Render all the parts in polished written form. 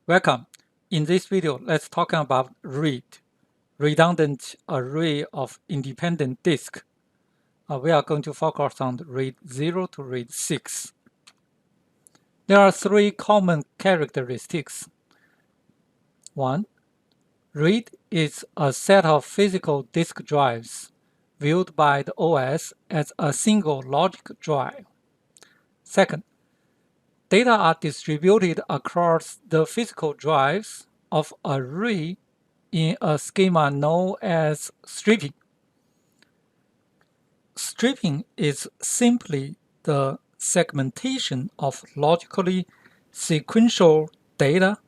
Welcome. In this video, let's talk about RAID, redundant array of independent disks. We are going to focus on RAID 0 to RAID 6. There are three common characteristics. 1. RAID is a set of physical disk drives viewed by the OS as a single logic drive. Second, data are distributed across the physical drives of an array in a schema known as stripping. Stripping is simply the segmentation of logically sequential data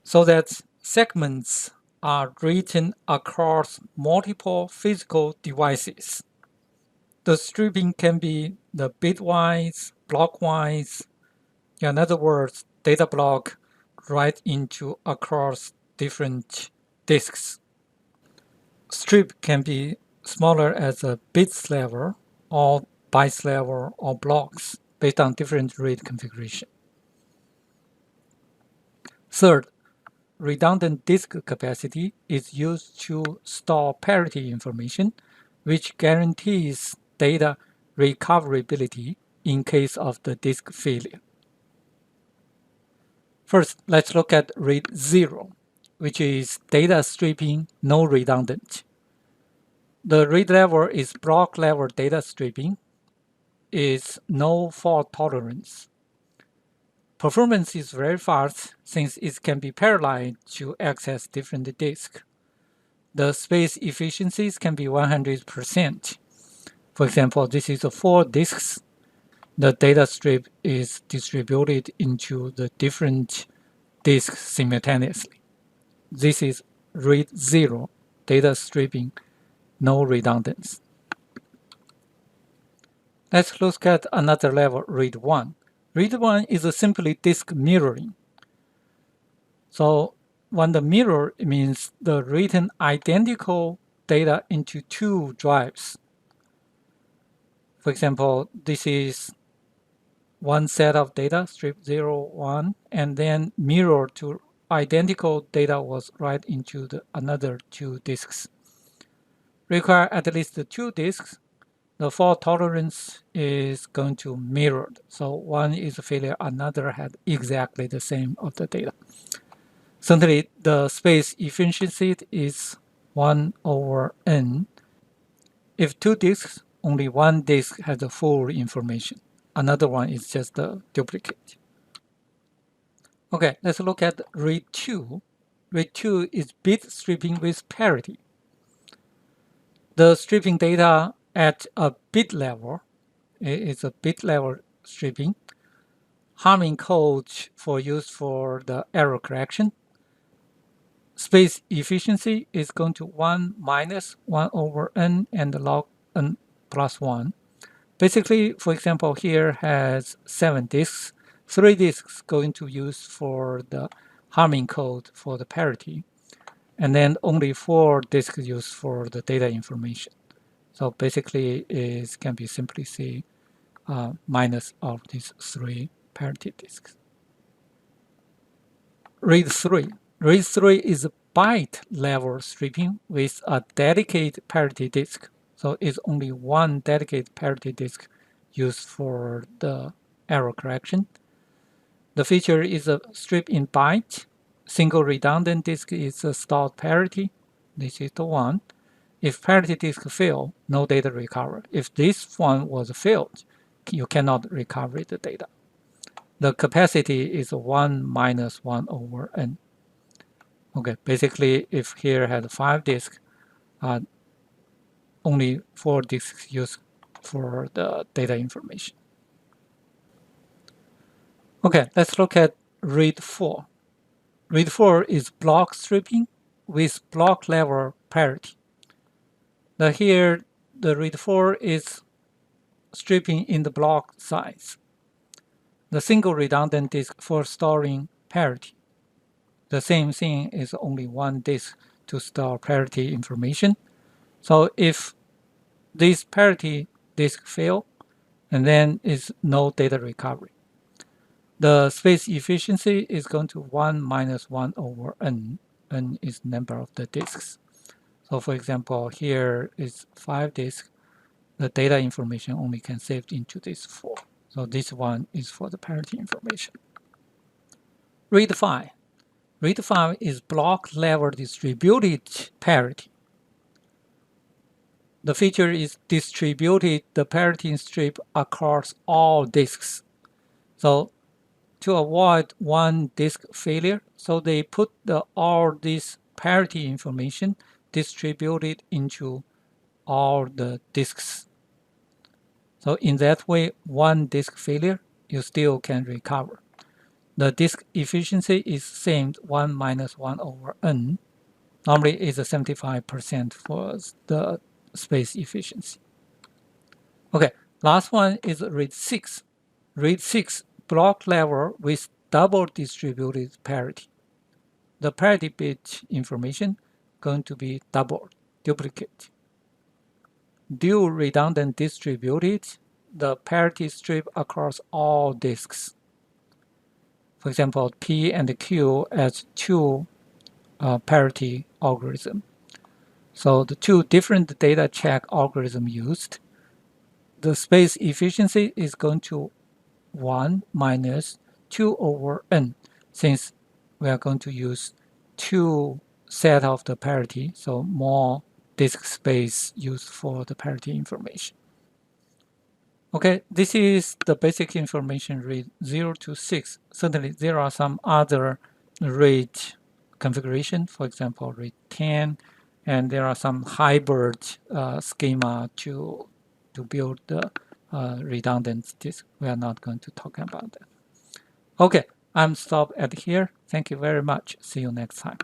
so that segments are written across multiple physical devices. The stripping can be the bitwise, blockwise, in other words, data block right into across different disks. Strip can be smaller as a bits level or bytes level or blocks based on different RAID configuration. Third, redundant disk capacity is used to store parity information, which guarantees data recoverability in case of the disk failure. First, let's look at RAID 0, which is data stripping, no redundant. The RAID level is block level data stripping, is no fault tolerance. Performance is very fast since it can be parallelized to access different disks. The space efficiencies can be 100%. For example, this is 4 disks. The data strip is distributed into the different disks simultaneously. This is RAID 0, data stripping, no redundancy. Let's look at another level, RAID 1. RAID 1 is simply disk mirroring. So when the mirror means the written identical data into 2 drives. For example, this is one set of data, strip 0, 1, and then mirror to identical data was right into the another 2 disks. Require at least 2 disks. The fault tolerance is going to mirror. So one is a failure, another had exactly the same of the data. Certainly, the space efficiency is 1/n. If 2 disks, only 1 disk has the full information. Another one is just a duplicate. Okay, let's look at RAID 2. RAID 2 is bit stripping with parity. The stripping data at a bit level is a bit level stripping. Harming code for use for the error correction. Space efficiency is going to 1 minus 1/n and log n plus 1. Basically, for example, here has 7 disks. 3 disks going to use for the harming code for the parity. And then only 4 disks used for the data information. So basically, it can be simply say minus of these 3 parity disks. RAID 3. RAID 3 is a byte level stripping with a dedicated parity disk. So it's only one dedicated parity disk used for the error correction. The feature is a strip in byte. Single redundant disk is a stored parity. This is the one. If parity disk fail, no data recover. If this one was failed, you cannot recover the data. The capacity is 1 minus 1/n. Okay, basically, if here had 5 disks, only 4 disks used for the data information. Okay, let's look at RAID 4. RAID 4 is block stripping with block level parity. Now here, the RAID 4 is stripping in the block size. The single redundant disk for storing parity. The same thing is only 1 disk to store parity information. So if this parity disk fail, and then is no data recovery. The space efficiency is going to 1 minus 1 over n. N is number of the disks. So for example, here is 5 disks. The data information only can save into this 4. So this one is for the parity information. RAID 5. RAID 5 is block level distributed parity. The feature is distributed the parity strip across all disks. So to avoid one disk failure, so they put all this parity information distributed into all the disks. So in that way, one disk failure, you still can recover. The disk efficiency is same 1 minus 1 over n. Normally it's 75% for the space efficiency. Okay, last one is RAID 6. RAID 6 block level with double distributed parity. The parity bit information going to be double, duplicate. Dual redundant distributed, the parity strip across all disks. For example, P and Q as two parity algorithm. So the two different data check algorithm used, the space efficiency is going to 1 minus 2 over n, since we are going to use two set of the parity, so more disk space used for the parity information. Okay, this is the basic information RAID 0 to 6. Certainly, there are some other RAID configuration, for example, RAID 10, and there are some hybrid schema to build the redundant disk. We are not going to talk about that. Okay, I'm stopped at here. Thank you very much. See you next time.